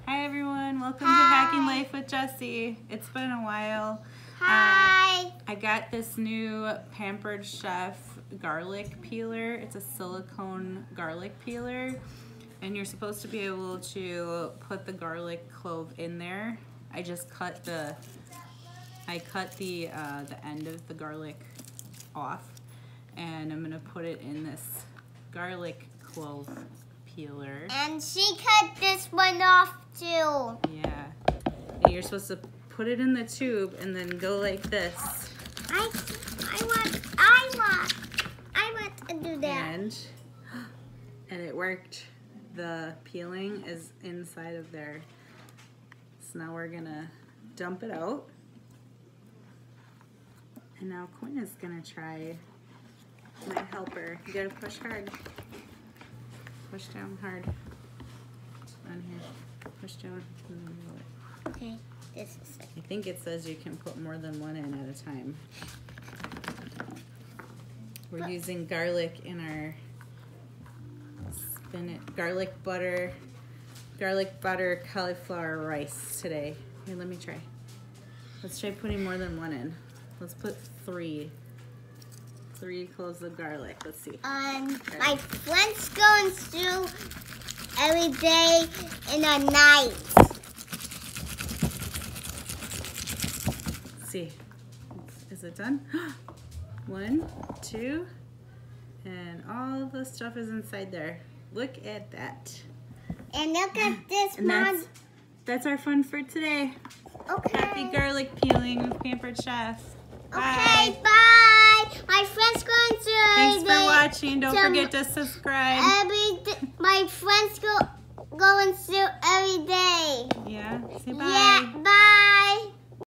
Hi everyone, welcome to Hacking Life with Jessie. It's been a while. Hi. I got this new Pampered Chef garlic peeler. It's a silicone garlic peeler, and you're supposed to be able to put the garlic clove in there. I just cut the end of the garlic off, and I'm gonna put it in this garlic clove peeler. And she cut this one off too. Yeah. And you're supposed to put it in the tube and then go like this. I want to do that. And it worked. The peeling is inside of there. So now we're gonna dump it out. And now Quinn is gonna try my helper. You gotta push hard. Push down hard. On here. Push down. Okay, this is it. I think it says you can put more than one in at a time. We're using garlic in our spinach, garlic butter cauliflower rice today. Here, let me try. Let's try putting more than one in. Let's put three cloves of garlic. Let's see. My friend's going through every day and a night. Let's see. Is it done? 1, 2, and all the stuff is inside there. Look at that. And look at this, And Mom. that's our fun for today. Okay. Happy garlic peeling with Pampered Chef. Bye. Okay, bye. My friend's going through Thanks every for day. watching. Don't forget to subscribe. My friends going through every day. Yeah. Say bye. Yeah.